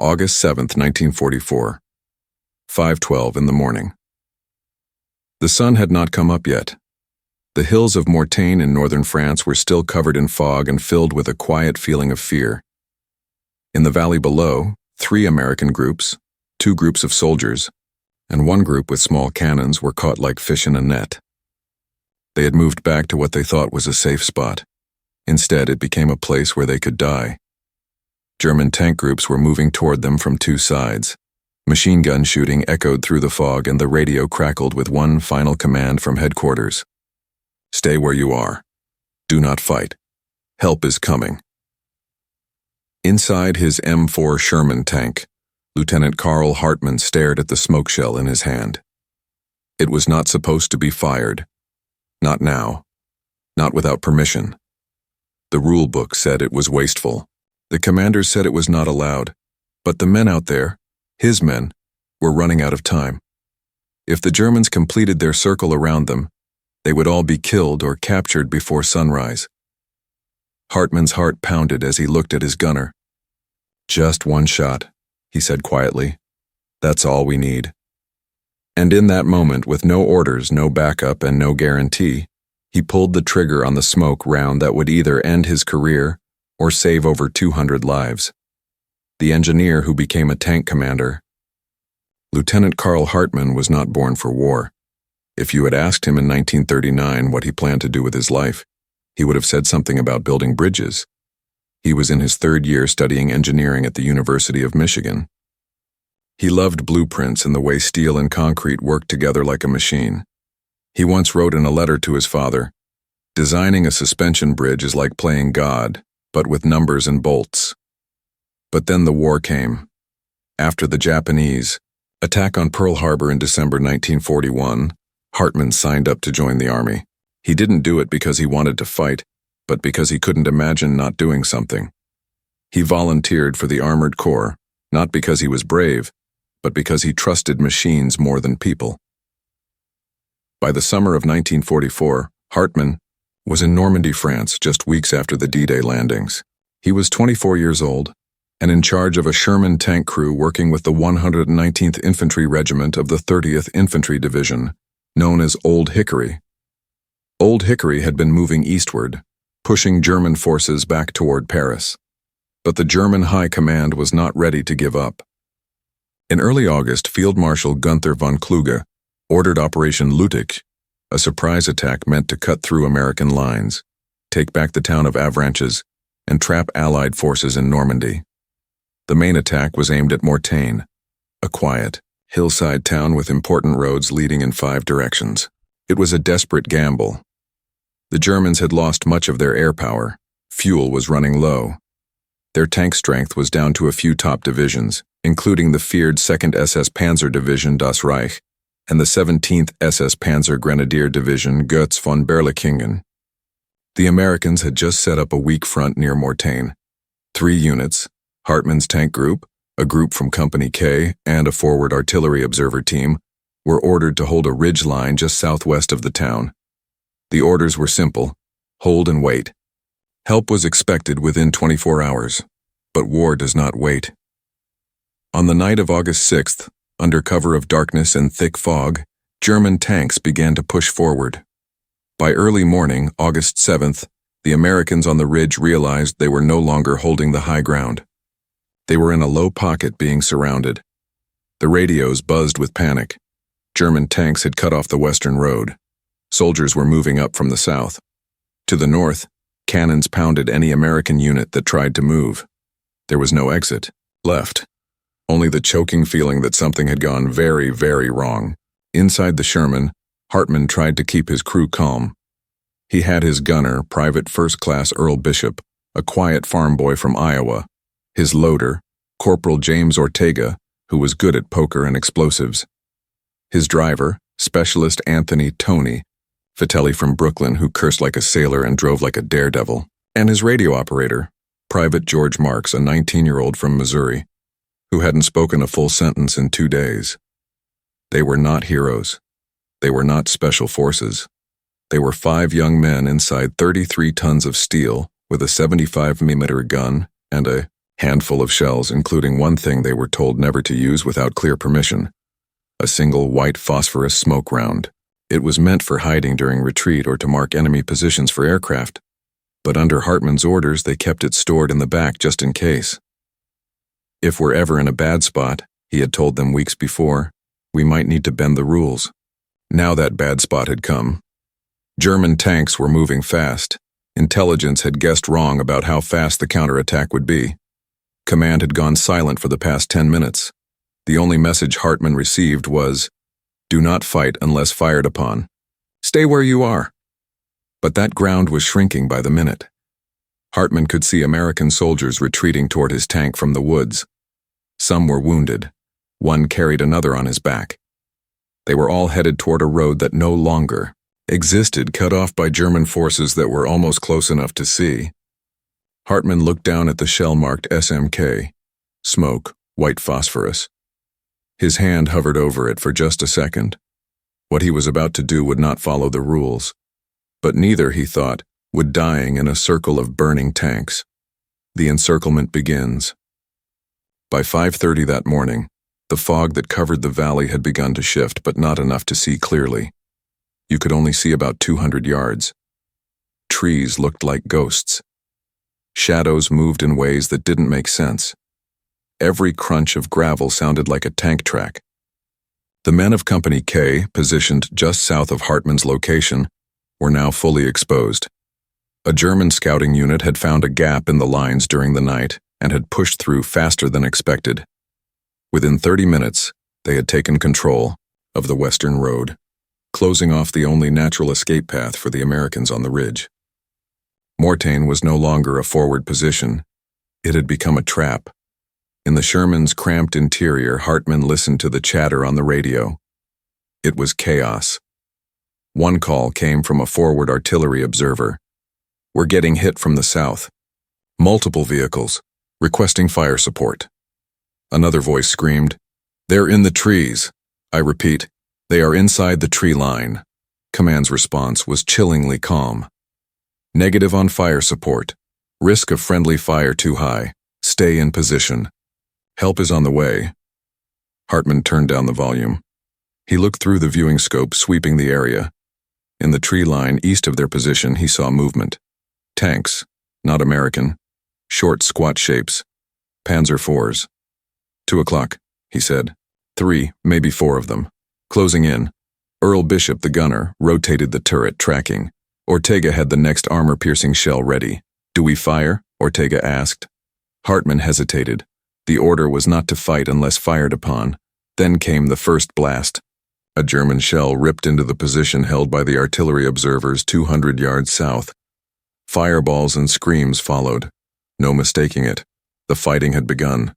August 7th, 1944, 5:12 in the morning. The sun had not come up yet. The hills of Mortain in northern France were still covered in fog and filled with a quiet feeling of fear. In the valley below, 3 American groups, 2 groups of soldiers, and 1 group with small cannons were caught like fish in a net. They had moved back to what they thought was a safe spot. Instead, it became a place where they could die. German tank groups were moving toward them from 2 sides. Machine gun shooting echoed through the fog and the radio crackled with one final command from headquarters. Stay where you are. Do not fight. Help is coming. Inside his M4 Sherman tank, Lieutenant Carl Hartman stared at the smoke shell in his hand. It was not supposed to be fired. Not now. Not without permission. The rule book said it was wasteful. The commanders said it was not allowed. But the men out there, his men, were running out of time. If the Germans completed their circle around them, they would all be killed or captured before sunrise. Hartman's heart pounded as he looked at his gunner. Just 1 shot, he said quietly. That's all we need. And in that moment, with no orders, no backup, and no guarantee, he pulled the trigger on the smoke round that would either end his career or save over 200 lives. The engineer who became a tank commander. Lieutenant Carl Hartman was not born for war. If you had asked him in 1939 what he planned to do with his life, he would have said something about building bridges. He was in his 3rd year studying engineering at the University of Michigan. He loved blueprints and the way steel and concrete worked together like a machine. He once wrote in a letter to his father, "Designing a suspension bridge is like playing God, but with numbers and bolts." But then the war came. After the Japanese attack on Pearl Harbor in December 1941, Hartman signed up to join the army. He didn't do it because he wanted to fight, but because he couldn't imagine not doing something. He volunteered for the Armored Corps, not because he was brave, but because he trusted machines more than people. By the summer of 1944, Hartman was in Normandy, France, just weeks after the D-Day landings. He was 24 years old and in charge of a Sherman tank crew working with the 119th Infantry Regiment of the 30th Infantry Division, known as Old Hickory. Old Hickory had been moving eastward, pushing German forces back toward Paris. But the German High Command was not ready to give up. In early August, Field Marshal Gunther von Kluge ordered Operation Lüttich, a surprise attack meant to cut through American lines, take back the town of Avranches, and trap Allied forces in Normandy. The main attack was aimed at Mortain, a quiet, hillside town with important roads leading in 5 directions. It was a desperate gamble. The Germans had lost much of their air power. Fuel was running low. Their tank strength was down to a few top divisions, including the feared 2nd SS Panzer Division Das Reich and the 17th SS Panzer Grenadier Division Götz von Berlichingen. The Americans had just set up a weak front near Mortain. 3 units, Hartman's tank group, a group from Company K, and a forward artillery observer team, were ordered to hold a ridge line just southwest of the town. The orders were simple: hold and wait. Help was expected within 24 hours, but war does not wait. On the night of August 6th, under cover of darkness and thick fog, German tanks began to push forward. By early morning, August 7th, the Americans on the ridge realized they were no longer holding the high ground. They were in a low pocket being surrounded. The radios buzzed with panic. German tanks had cut off the western road. Soldiers were moving up from the south. To the north, cannons pounded any American unit that tried to move. There was no exit left. Only the choking feeling that something had gone very, very wrong. Inside the Sherman, Hartman tried to keep his crew calm. He had his gunner, Private First Class Earl Bishop, a quiet farm boy from Iowa, his loader, Corporal James Ortega, who was good at poker and explosives, his driver, Specialist Anthony Toney, Vitelli from Brooklyn, who cursed like a sailor and drove like a daredevil, and his radio operator, Private George Marks, a 19-year-old from Missouri, who hadn't spoken a full sentence in 2 days. They were not heroes. They were not special forces. They were 5 young men inside 33 tons of steel with a 75mm gun and a Handful of shells, including one thing they were told never to use without clear permission. A single white phosphorus smoke round. It was meant for hiding during retreat or to mark enemy positions for aircraft. But under Hartman's orders, they kept it stored in the back just in case. If we're ever in a bad spot, he had told them weeks before, we might need to bend the rules. Now that bad spot had come. German tanks were moving fast. Intelligence had guessed wrong about how fast the counterattack would be. Command had gone silent for the past 10 minutes. The only message Hartman received was, "Do not fight unless fired upon. Stay where you are." But that ground was shrinking by the minute. Hartman could see American soldiers retreating toward his tank from the woods. Some were wounded. One carried another on his back. They were all headed toward a road that no longer existed, cut off by German forces that were almost close enough to see. Hartman looked down at the shell-marked SMK. Smoke, white phosphorus. His hand hovered over it for just a second. What he was about to do would not follow the rules. But neither, he thought, would dying in a circle of burning tanks. The encirclement begins. By 5:30 that morning, the fog that covered the valley had begun to shift, but not enough to see clearly. You could only see about 200 yards. Trees looked like ghosts. Shadows moved in ways that didn't make sense. Every crunch of gravel sounded like a tank track. The men of Company K, positioned just south of Hartman's location, were now fully exposed. A German scouting unit had found a gap in the lines during the night and had pushed through faster than expected. Within 30 minutes, they had taken control of the western road, closing off the only natural escape path for the Americans on the ridge. Mortain was no longer a forward position. It had become a trap. In the Sherman's cramped interior, Hartman listened to the chatter on the radio. It was chaos. One call came from a forward artillery observer. "We're getting hit from the south. Multiple vehicles, requesting fire support." Another voice screamed, "They're in the trees. I repeat, they are inside the tree line." Command's response was chillingly calm. "Negative on fire support. Risk of friendly fire too high. Stay in position. Help is on the way." Hartman turned down the volume. He looked through the viewing scope, sweeping the area. In the tree line east of their position, he saw movement. Tanks, not American. Short, squat shapes. Panzer IVs. 2 o'clock, he said. 3, maybe 4 of them. Closing in. Earl Bishop, the gunner, rotated the turret, tracking. Ortega had the next armor-piercing shell ready. "Do we fire?" Ortega asked. Hartman hesitated. The order was not to fight unless fired upon. Then came the first blast. A German shell ripped into the position held by the artillery observers 200 yards south. Fireballs and screams followed. No mistaking it. The fighting had begun.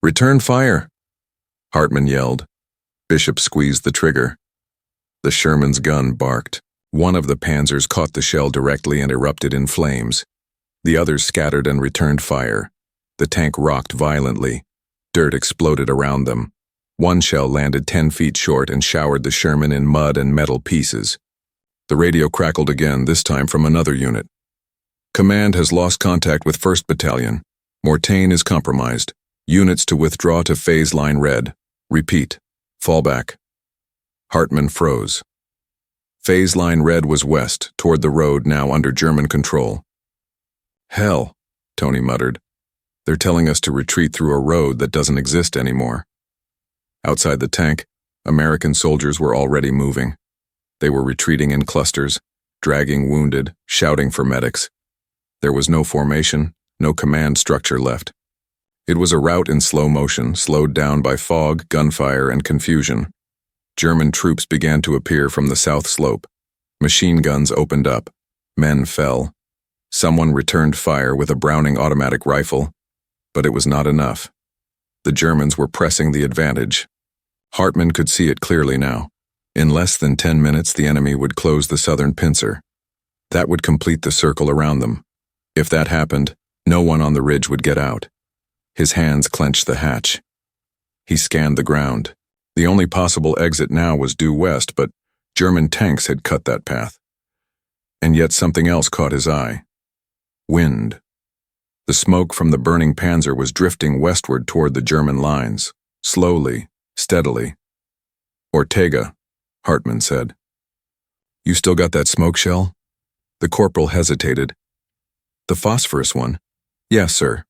"Return fire!" Hartman yelled. Bishop squeezed the trigger. The Sherman's gun barked. One of the Panzers caught the shell directly and erupted in flames. The others scattered and returned fire. The tank rocked violently. Dirt exploded around them. One shell landed 10 feet short and showered the Sherman in mud and metal pieces. The radio crackled again, this time from another unit. "Command has lost contact with 1st Battalion. Mortain is compromised. Units to withdraw to phase line red. Repeat. Fall back." Hartman froze. Phase line red was west, toward the road now under German control. "Hell," Tony muttered. "They're telling us to retreat through a road that doesn't exist anymore." Outside the tank, American soldiers were already moving. They were retreating in clusters, dragging wounded, shouting for medics. There was no formation, no command structure left. It was a rout in slow motion, slowed down by fog, gunfire, and confusion. German troops began to appear from the south slope. Machine guns opened up. Men fell. Someone returned fire with a Browning automatic rifle, but it was not enough. The Germans were pressing the advantage. Hartman could see it clearly now. In less than 10 minutes, the enemy would close the southern pincer. That would complete the circle around them. If that happened, no one on the ridge would get out. His hands clenched the hatch. He scanned the ground. The only possible exit now was due west, but German tanks had cut that path. And yet something else caught his eye. Wind. The smoke from the burning Panzer was drifting westward toward the German lines, slowly, steadily. "Ortega," Hartman said. "You still got that smoke shell?" The corporal hesitated. "The phosphorus one?" "Yes, sir.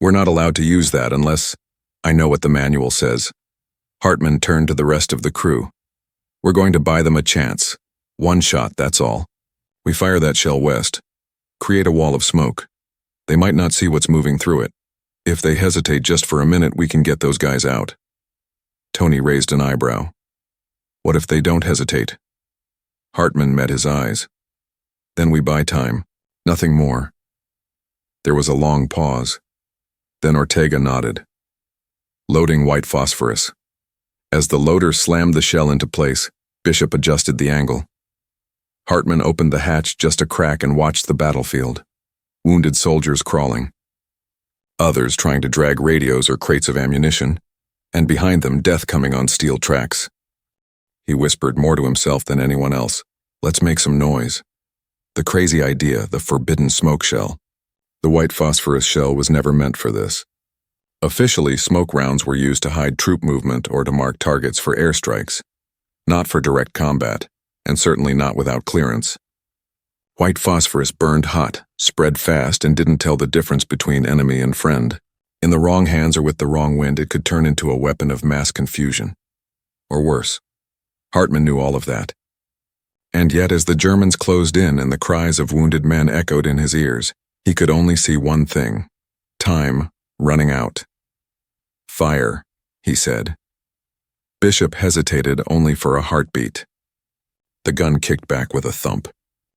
We're not allowed to use that unless—" "I know what the manual says." Hartman turned to the rest of the crew. "We're going to buy them a chance. One shot, that's all. We fire that shell west. Create a wall of smoke. They might not see what's moving through it. If they hesitate just for a minute, we can get those guys out." Tony raised an eyebrow. "What if they don't hesitate?" Hartman met his eyes. "Then we buy time. Nothing more." There was a long pause. Then Ortega nodded. "Loading white phosphorus." As the loader slammed the shell into place, Bishop adjusted the angle. Hartman opened the hatch just a crack and watched the battlefield. Wounded soldiers crawling. Others trying to drag radios or crates of ammunition, and behind them death coming on steel tracks. He whispered more to himself than anyone else. "Let's make some noise." The crazy idea, the forbidden smoke shell. The white phosphorus shell was never meant for this. Officially, smoke rounds were used to hide troop movement or to mark targets for airstrikes, not for direct combat, and certainly not without clearance. White phosphorus burned hot, spread fast, and didn't tell the difference between enemy and friend. In the wrong hands or with the wrong wind, it could turn into a weapon of mass confusion. Or worse. Hartman knew all of that. And yet, as the Germans closed in and the cries of wounded men echoed in his ears, he could only see one thing: time running out. "Fire," he said. Bishop hesitated only for a heartbeat. The gun kicked back with a thump.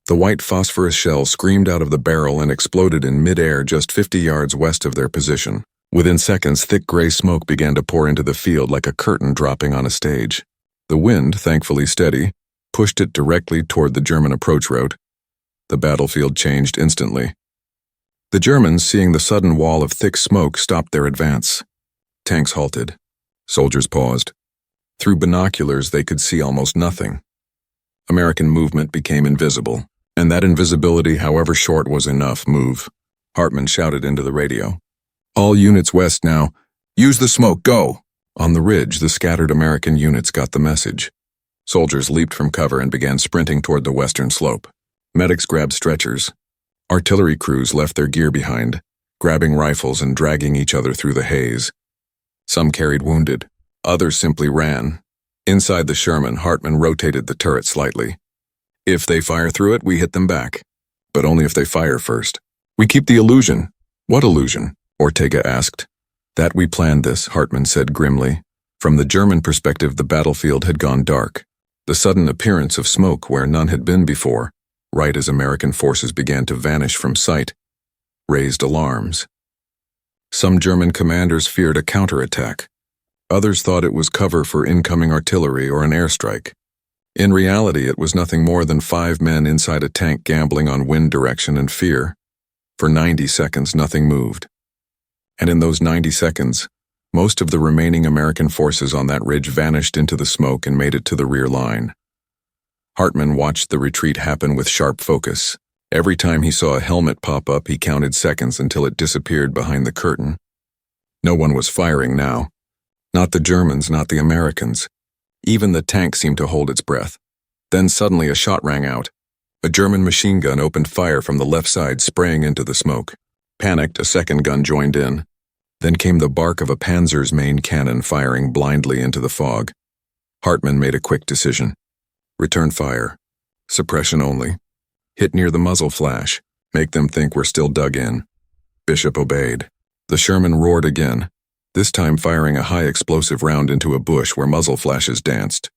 The white phosphorus shell screamed out of the barrel and exploded in mid-air just 50 yards west of their position. Within seconds, thick gray smoke began to pour into the field like a curtain dropping on a stage. The wind, thankfully steady, pushed it directly toward the German approach route. The battlefield changed instantly. The Germans, seeing the sudden wall of thick smoke, stopped their advance. Tanks halted. Soldiers paused. Through binoculars, they could see almost nothing. American movement became invisible, and that invisibility, however short, was enough. "Move," Hartman shouted into the radio. "All units west now. Use the smoke, go!" On the ridge, the scattered American units got the message. Soldiers leaped from cover and began sprinting toward the western slope. Medics grabbed stretchers. Artillery crews left their gear behind, grabbing rifles and dragging each other through the haze. Some carried wounded. Others simply ran. Inside the Sherman, Hartman rotated the turret slightly. "If they fire through it, we hit them back. But only if they fire first. We keep the illusion." "What illusion?" Ortega asked. "That we planned this," Hartman said grimly. From the German perspective, the battlefield had gone dark. The sudden appearance of smoke where none had been before, right as American forces began to vanish from sight, raised alarms. Some German commanders feared a counterattack. Others thought it was cover for incoming artillery or an airstrike. In reality, it was nothing more than 5 men inside a tank gambling on wind direction and fear. For 90 seconds, nothing moved. And in those 90 seconds, most of the remaining American forces on that ridge vanished into the smoke and made it to the rear line. Hartman watched the retreat happen with sharp focus. Every time he saw a helmet pop up, he counted seconds until it disappeared behind the curtain. No one was firing now. Not the Germans, not the Americans. Even the tank seemed to hold its breath. Then suddenly a shot rang out. A German machine gun opened fire from the left side, spraying into the smoke. Panicked, a second gun joined in. Then came the bark of a Panzer's main cannon firing blindly into the fog. Hartman made a quick decision. Return fire. Suppression only. Hit near the muzzle flash. Make them think we're still dug in. Bishop obeyed. The Sherman roared again, this time firing a high explosive round into a bush where muzzle flashes danced.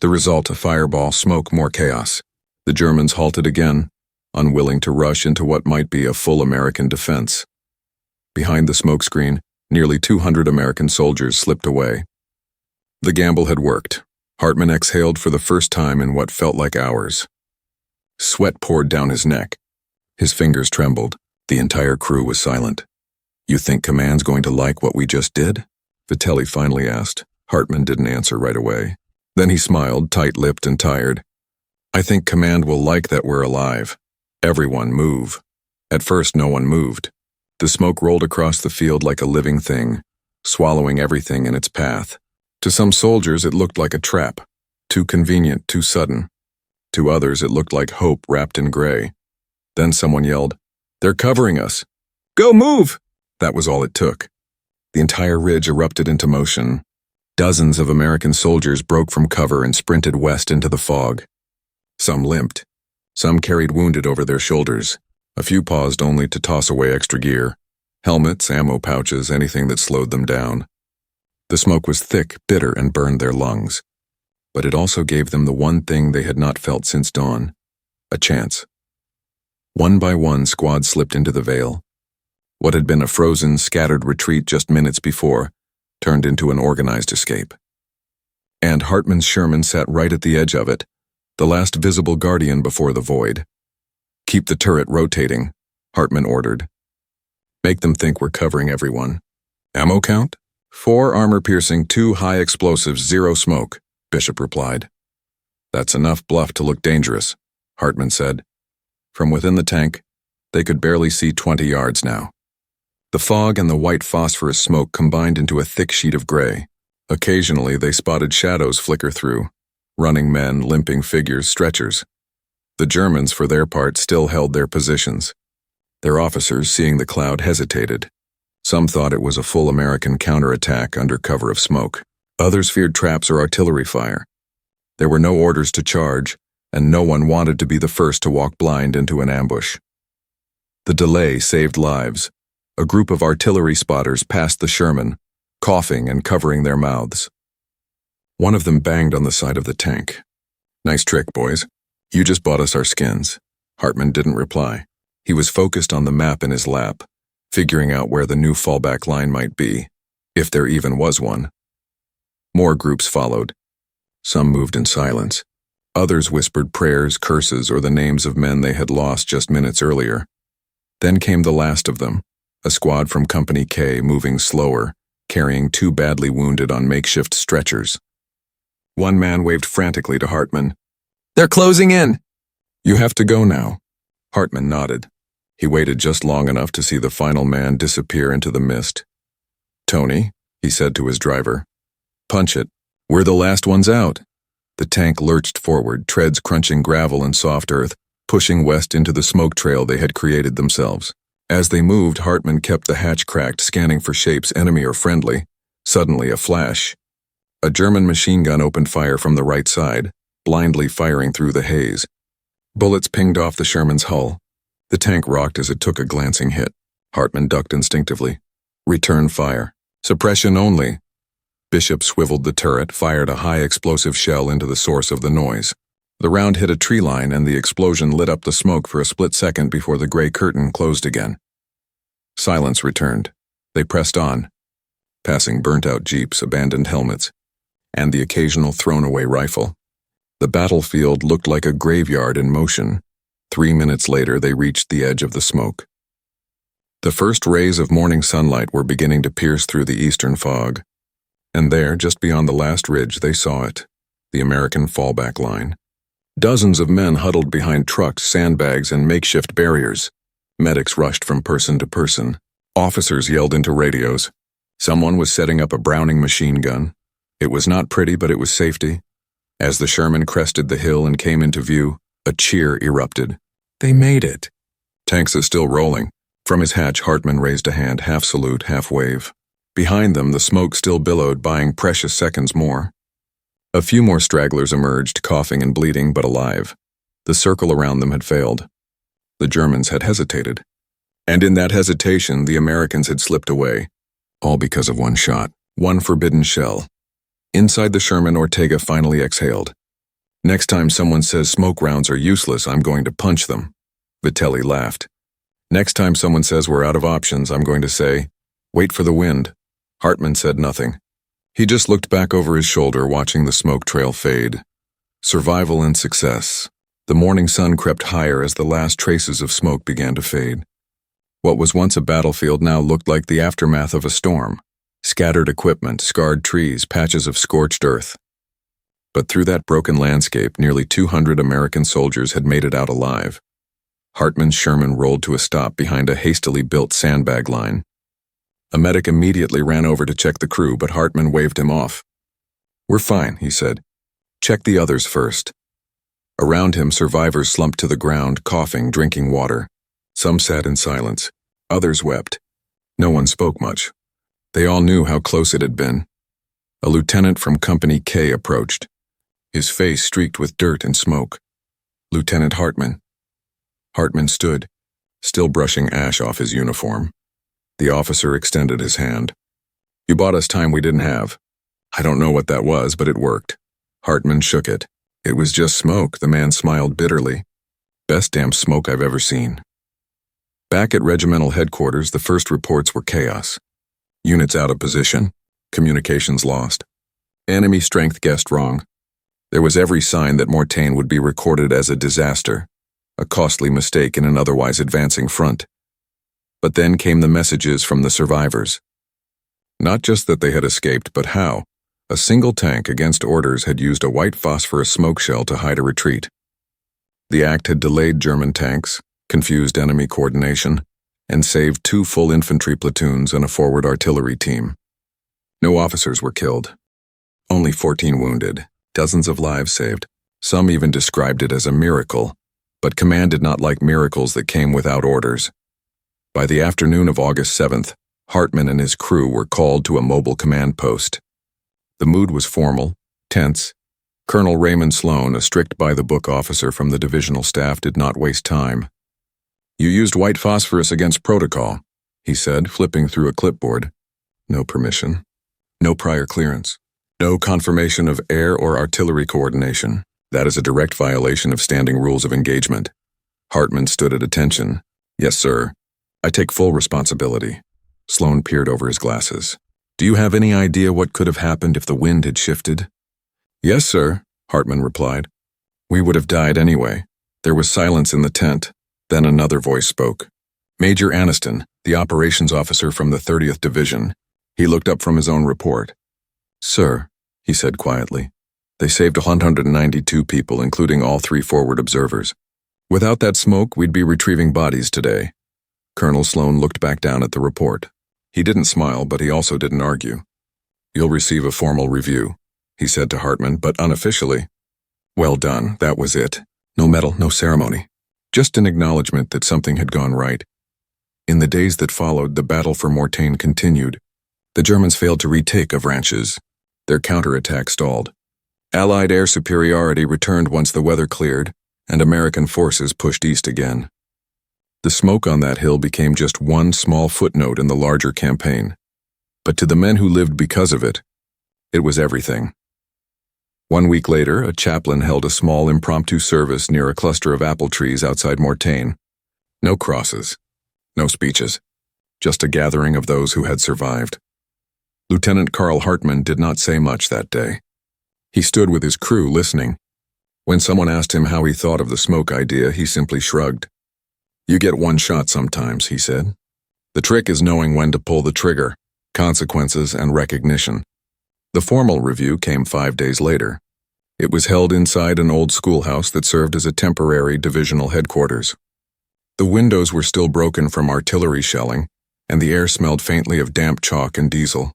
The result, a fireball, smoke, more chaos. The Germans halted again, unwilling to rush into what might be a full American defense. Behind the smokescreen, nearly 200 American soldiers slipped away. The gamble had worked. Hartman exhaled for the first time in what felt like hours. Sweat poured down his neck. His fingers trembled. The entire crew was silent. "You think Command's going to like what we just did?" Vitelli finally asked. Hartman didn't answer right away. Then he smiled, tight-lipped and tired. "I think Command will like that we're alive. Everyone move." At first, no one moved. The smoke rolled across the field like a living thing, swallowing everything in its path. To some soldiers it looked like a trap, too convenient, too sudden. To others it looked like hope wrapped in gray. Then someone yelled, "They're covering us! Go move!" That was all it took. The entire ridge erupted into motion. Dozens of American soldiers broke from cover and sprinted west into the fog. Some limped. Some carried wounded over their shoulders. A few paused only to toss away extra gear. Helmets, ammo pouches, anything that slowed them down. The smoke was thick, bitter, and burned their lungs. But it also gave them the one thing they had not felt since dawn: a chance. One by one, squads slipped into the veil. What had been a frozen, scattered retreat just minutes before turned into an organized escape. And Hartman's Sherman sat right at the edge of it, the last visible guardian before the void. "Keep the turret rotating," Hartman ordered. "Make them think we're covering everyone." "Ammo count?" "4 armor-piercing, 2 high explosives, 0 smoke," Bishop replied. "That's enough bluff to look dangerous," Hartman said. From within the tank, they could barely see 20 yards now. The fog and the white phosphorus smoke combined into a thick sheet of gray. Occasionally, they spotted shadows flicker through, running men, limping figures, stretchers. The Germans, for their part, still held their positions. Their officers, seeing the cloud, hesitated. Some thought it was a full American counterattack under cover of smoke. Others feared traps or artillery fire. There were no orders to charge, and no one wanted to be the first to walk blind into an ambush. The delay saved lives. A group of artillery spotters passed the Sherman, coughing and covering their mouths. One of them banged on the side of the tank. "Nice trick, boys. You just bought us our skins." Hartman didn't reply. He was focused on the map in his lap, figuring out where the new fallback line might be, if there even was one. More groups followed. Some moved in silence. Others whispered prayers, curses, or the names of men they had lost just minutes earlier. Then came the last of them, a squad from Company K moving slower, carrying 2 badly wounded on makeshift stretchers. One man waved frantically to Hartman. "They're closing in!" "You have to go now." Hartman nodded. He waited just long enough to see the final man disappear into the mist. "Tony," he said to his driver, "punch it. We're the last ones out." The tank lurched forward, treads crunching gravel and soft earth, pushing west into the smoke trail they had created themselves. As they moved, Hartman kept the hatch cracked, scanning for shapes, enemy or friendly. Suddenly, a flash. A German machine gun opened fire from the right side, blindly firing through the haze. Bullets pinged off the Sherman's hull. The tank rocked as it took a glancing hit. Hartman ducked instinctively. Return fire. Suppression only. Bishop swiveled the turret, fired a high explosive shell into the source of the noise. The round hit a tree line and the explosion lit up the smoke for a split second before the gray curtain closed again. Silence returned. They pressed on, passing burnt-out jeeps, abandoned helmets, and the occasional thrown-away rifle. The battlefield looked like a graveyard in motion. 3 minutes later, they reached the edge of the smoke. The first rays of morning sunlight were beginning to pierce through the eastern fog. And there, just beyond the last ridge, they saw it, the American fallback line. Dozens of men huddled behind trucks, sandbags, and makeshift barriers. Medics rushed from person to person. Officers yelled into radios. Someone was setting up a Browning machine gun. It was not pretty, but it was safety. As the Sherman crested the hill and came into view, a cheer erupted. They made it. Tanks are still rolling. From his hatch, Hartman raised a hand, half salute, half wave. Behind them, the smoke still billowed, buying precious seconds more. A few more stragglers emerged, coughing and bleeding, but alive. The circle around them had failed. The Germans had hesitated. And in that hesitation, the Americans had slipped away. All because of one shot, one forbidden shell. Inside the Sherman, Ortega finally exhaled. "Next time someone says smoke rounds are useless, I'm going to punch them." Vitelli laughed. "Next time someone says we're out of options, I'm going to say, wait for the wind." Hartman said nothing. He just looked back over his shoulder, watching the smoke trail fade. Survival and success. The morning sun crept higher as the last traces of smoke began to fade. What was once a battlefield now looked like the aftermath of a storm. Scattered equipment, scarred trees, patches of scorched earth. But through that broken landscape, nearly 200 American soldiers had made it out alive. Hartman's Sherman rolled to a stop behind a hastily built sandbag line. A medic immediately ran over to check the crew, but Hartman waved him off. "We're fine," he said. "Check the others first." Around him, survivors slumped to the ground, coughing, drinking water. Some sat in silence. Others wept. No one spoke much. They all knew how close it had been. A lieutenant from Company K approached, his face streaked with dirt and smoke. "Lieutenant Hartman." Hartman stood, still brushing ash off his uniform. The officer extended his hand. "You bought us time we didn't have. I don't know what that was, but it worked." Hartman shook it. "It was just smoke," the man smiled bitterly. "Best damn smoke I've ever seen." Back at regimental headquarters, the first reports were chaos. Units out of position, communications lost. Enemy strength guessed wrong. There was every sign that Mortain would be recorded as a disaster, a costly mistake in an otherwise advancing front. But then came the messages from the survivors. Not just that they had escaped, but how. A single tank against orders had used a white phosphorus smoke shell to hide a retreat. The act had delayed German tanks, confused enemy coordination, and saved 2 full infantry platoons and a forward artillery team. No officers were killed. Only 14 wounded, dozens of lives saved. Some even described it as a miracle, but command did not like miracles that came without orders. By the afternoon of August 7th, Hartman and his crew were called to a mobile command post. The mood was formal, tense. Colonel Raymond Sloan, a strict by-the-book officer from the divisional staff, did not waste time. "You used white phosphorus against protocol," he said, flipping through a clipboard. "No permission. No prior clearance. No confirmation of air or artillery coordination. That is a direct violation of standing rules of engagement." Hartman stood at attention. "Yes, sir. I take full responsibility." Sloan peered over his glasses. "Do you have any idea what could have happened if the wind had shifted?" "Yes, sir," Hartman replied. "We would have died anyway." There was silence in the tent. Then another voice spoke. Major Aniston, the operations officer from the 30th Division. He looked up from his own report. "Sir," he said quietly, "they saved 192 people, including all 3 forward observers. Without that smoke, we'd be retrieving bodies today." Colonel Sloan looked back down at the report. He didn't smile, but he also didn't argue. "You'll receive a formal review," he said to Hartman, but unofficially. "Well done, that was it. No medal, no ceremony. Just an acknowledgement that something had gone right." In the days that followed, the battle for Mortain continued. The Germans failed to retake Avranches. Their counterattack stalled. Allied air superiority returned once the weather cleared, and American forces pushed east again. The smoke on that hill became just one small footnote in the larger campaign. But to the men who lived because of it, it was everything. 1 week later, a chaplain held a small impromptu service near a cluster of apple trees outside Mortain. No crosses, no speeches, just a gathering of those who had survived. Lieutenant Carl Hartman did not say much that day. He stood with his crew listening. When someone asked him how he thought of the smoke idea, he simply shrugged. "You get one shot sometimes," he said. "The trick is knowing when to pull the trigger, consequences and recognition." The formal review came 5 days later. It was held inside an old schoolhouse that served as a temporary divisional headquarters. The windows were still broken from artillery shelling, and the air smelled faintly of damp chalk and diesel.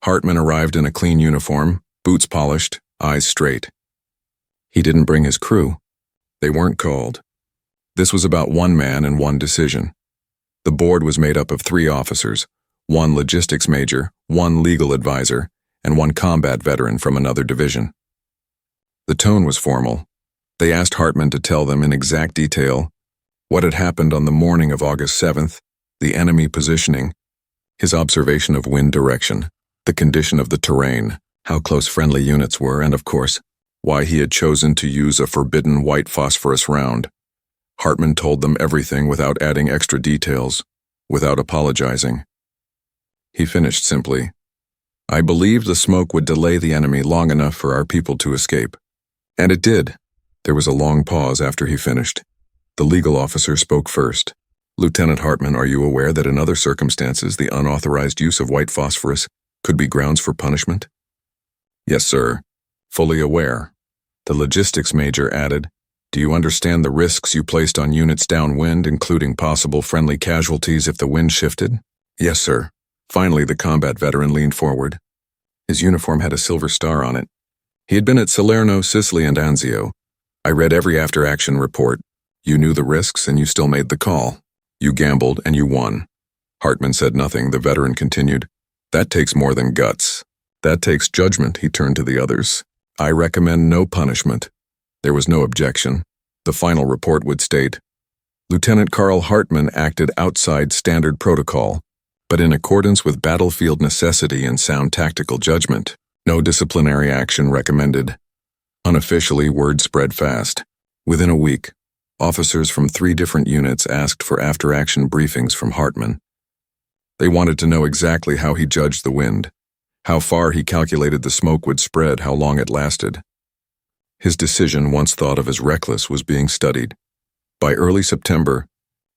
Hartman arrived in a clean uniform, boots polished, eyes straight. He didn't bring his crew. They weren't called. This was about one man and one decision. The board was made up of 3 officers, 1 logistics major, 1 legal advisor, and 1 combat veteran from another division. The tone was formal. They asked Hartman to tell them in exact detail what had happened on the morning of August 7th, the enemy positioning, his observation of wind direction, the condition of the terrain, how close friendly units were, and of course, why he had chosen to use a forbidden white phosphorus round. Hartman told them everything without adding extra details, without apologizing. He finished simply, "I believed the smoke would delay the enemy long enough for our people to escape." And it did. There was a long pause after he finished. The legal officer spoke first. "Lieutenant Hartman, are you aware that in other circumstances the unauthorized use of white phosphorus could be grounds for punishment?" "Yes, sir. Fully aware." The logistics major added, Do you understand the risks you placed on units downwind, including possible friendly casualties if the wind shifted? Yes, sir. Finally, the combat veteran leaned forward. His uniform had a silver star on it. He had been at Salerno, Sicily, and Anzio. I read every after-action report. You knew the risks, and you still made the call. You gambled, and you won. Hartman said nothing. The veteran continued. That takes more than guts. That takes judgment. He turned to the others. I recommend no punishment. There was no objection. The final report would state, Lieutenant Carl Hartman acted outside standard protocol, but in accordance with battlefield necessity and sound tactical judgment. No disciplinary action recommended. Unofficially, word spread fast. Within a week, officers from 3 different units asked for after-action briefings from Hartman. They wanted to know exactly how he judged the wind, how far he calculated the smoke would spread, how long it lasted. His decision, once thought of as reckless, was being studied. By early September,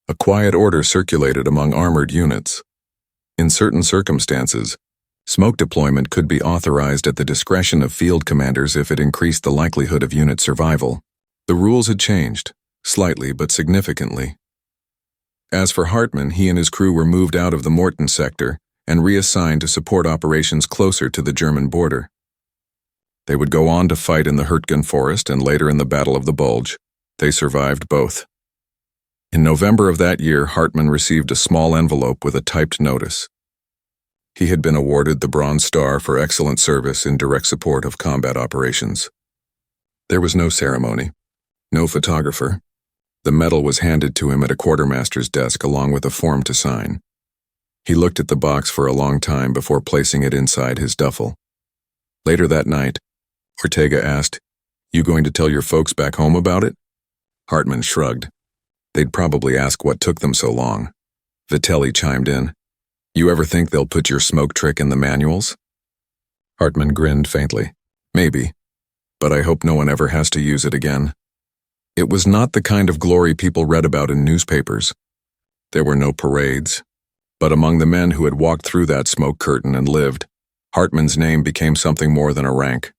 a quiet order circulated among armored units. In certain circumstances, smoke deployment could be authorized at the discretion of field commanders if it increased the likelihood of unit survival. The rules had changed, slightly but significantly. As for Hartman, he and his crew were moved out of the Mortain sector and reassigned to support operations closer to the German border. They would go on to fight in the Hurtgen Forest and later in the Battle of the Bulge. They survived both. In November of that year, Hartman received a small envelope with a typed notice. He had been awarded the Bronze Star for excellent service in direct support of combat operations. There was no ceremony, no photographer. The medal was handed to him at a quartermaster's desk along with a form to sign. He looked at the box for a long time before placing it inside his duffel. Later that night, Ortega asked, "You going to tell your folks back home about it?" Hartman shrugged. They'd probably ask what took them so long. Vitelli chimed in. "You ever think they'll put your smoke trick in the manuals?" Hartman grinned faintly. "Maybe, but I hope no one ever has to use it again." It was not the kind of glory people read about in newspapers. There were no parades, but among the men who had walked through that smoke curtain and lived, Hartman's name became something more than a rank.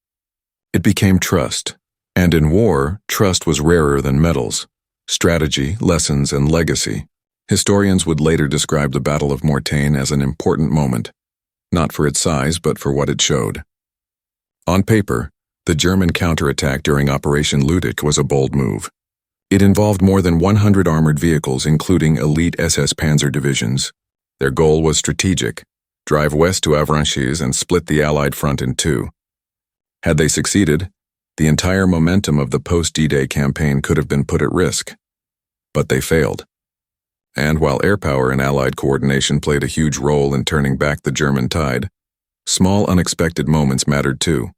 It became trust, and in war, trust was rarer than medals, strategy, lessons, and legacy. Historians would later describe the Battle of Mortain as an important moment, not for its size but for what it showed. On paper, the German counterattack during Operation Lüttich was a bold move. It involved more than 100 armored vehicles, including elite SS Panzer divisions. Their goal was strategic: drive west to Avranches and split the Allied front in 2. Had they succeeded, the entire momentum of the post-D-Day campaign could have been put at risk. But they failed. And while air power and Allied coordination played a huge role in turning back the German tide, small unexpected moments mattered too.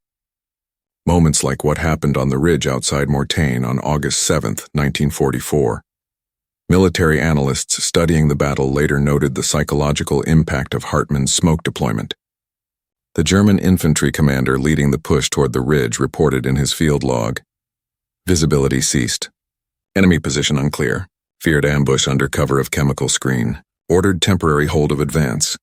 Moments like what happened on the ridge outside Mortain on August 7, 1944. Military analysts studying the battle later noted the psychological impact of Hartman's smoke deployment. The German infantry commander leading the push toward the ridge reported in his field log. Visibility ceased. Enemy position unclear. Feared ambush under cover of chemical screen. Ordered temporary hold of advance.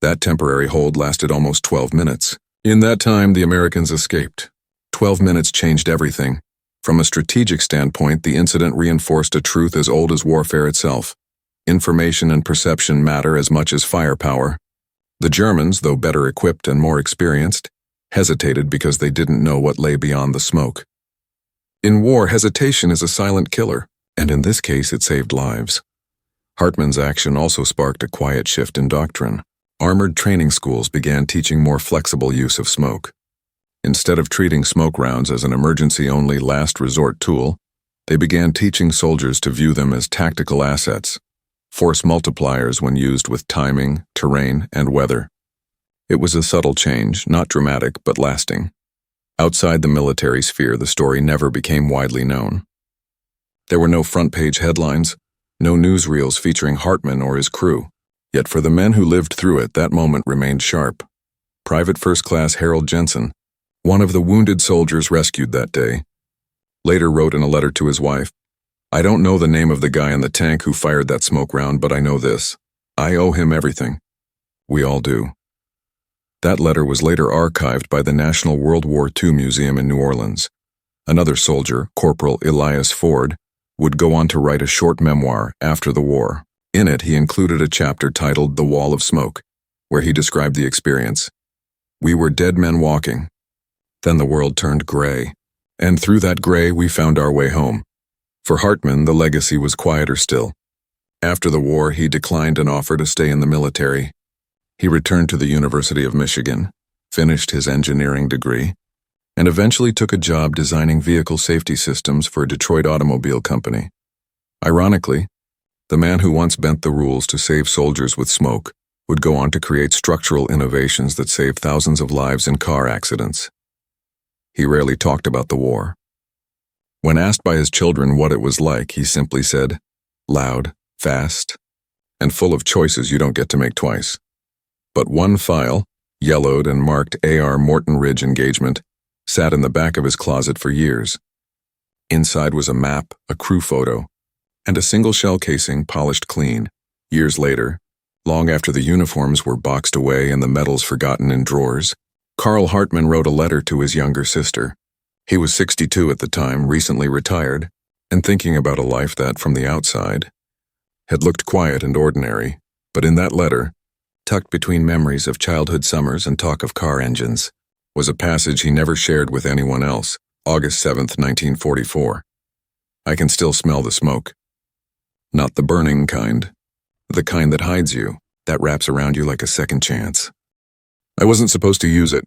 That temporary hold lasted almost 12 minutes. In that time, the Americans escaped. 12 minutes changed everything. From a strategic standpoint, the incident reinforced a truth as old as warfare itself. Information and perception matter as much as firepower. The Germans, though better equipped and more experienced, hesitated because they didn't know what lay beyond the smoke. In war, hesitation is a silent killer, and in this case it saved lives. Hartman's action also sparked a quiet shift in doctrine. Armored training schools began teaching more flexible use of smoke. Instead of treating smoke rounds as an emergency-only last resort tool, they began teaching soldiers to view them as tactical assets, force multipliers when used with timing, terrain, and weather. It was a subtle change, not dramatic but lasting. Outside the military sphere, the story never became widely known. There were no front-page headlines, no newsreels featuring Hartman or his crew. Yet for the men who lived through it, that moment remained sharp. Private First Class Harold Jensen, one of the wounded soldiers rescued that day, later wrote in a letter to his wife, "I don't know the name of the guy in the tank who fired that smoke round, but I know this. I owe him everything. We all do." That letter was later archived by the National World War II Museum in New Orleans, Another soldier, Corporal Elias Ford, would go on to write a short memoir after the war. In it, he included a chapter titled The Wall of Smoke, where he described the experience. We were dead men walking. Then the world turned gray, and through that gray we found our way home. For Hartman, the legacy was quieter still. After the war, he declined an offer to stay in the military. He returned to the University of Michigan, finished his engineering degree, and eventually took a job designing vehicle safety systems for a Detroit automobile company. Ironically, the man who once bent the rules to save soldiers with smoke would go on to create structural innovations that saved thousands of lives in car accidents. He rarely talked about the war. When asked by his children what it was like, he simply said, loud, fast, and full of choices you don't get to make twice. But one file, yellowed and marked AR Morton Ridge engagement, sat in the back of his closet for years. Inside was a map, a crew photo, and a single shell casing polished clean. Years later, long after the uniforms were boxed away and the medals forgotten in drawers, Carl Hartman wrote a letter to his younger sister. He was 62 at the time, recently retired, and thinking about a life that, from the outside, had looked quiet and ordinary. But in that letter, tucked between memories of childhood summers and talk of car engines, was a passage he never shared with anyone else. August 7th, 1944. I can still smell the smoke. Not the burning kind. The kind that hides you, that wraps around you like a second chance. I wasn't supposed to use it.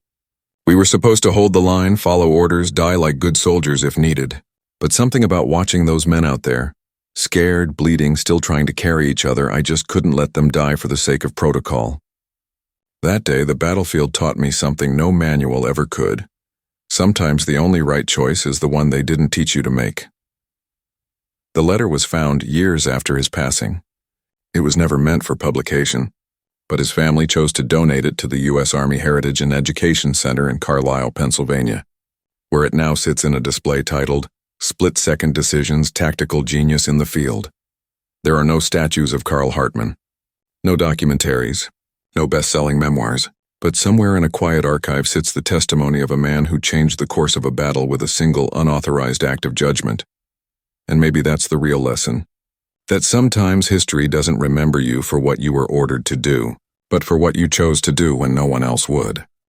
We were supposed to hold the line, follow orders, die like good soldiers if needed. But something about watching those men out there, scared, bleeding, still trying to carry each other, I just couldn't let them die for the sake of protocol. That day, the battlefield taught me something no manual ever could. Sometimes the only right choice is the one they didn't teach you to make. The letter was found years after his passing. It was never meant for publication, but his family chose to donate it to the U.S. Army Heritage and Education Center in Carlisle, Pennsylvania, where it now sits in a display titled Split-Second Decisions, Tactical Genius in the Field. There are no statues of Carl Hartman, no documentaries, no best-selling memoirs, but somewhere in a quiet archive sits the testimony of a man who changed the course of a battle with a single unauthorized act of judgment. And maybe that's the real lesson. That sometimes history doesn't remember you for what you were ordered to do, but for what you chose to do when no one else would.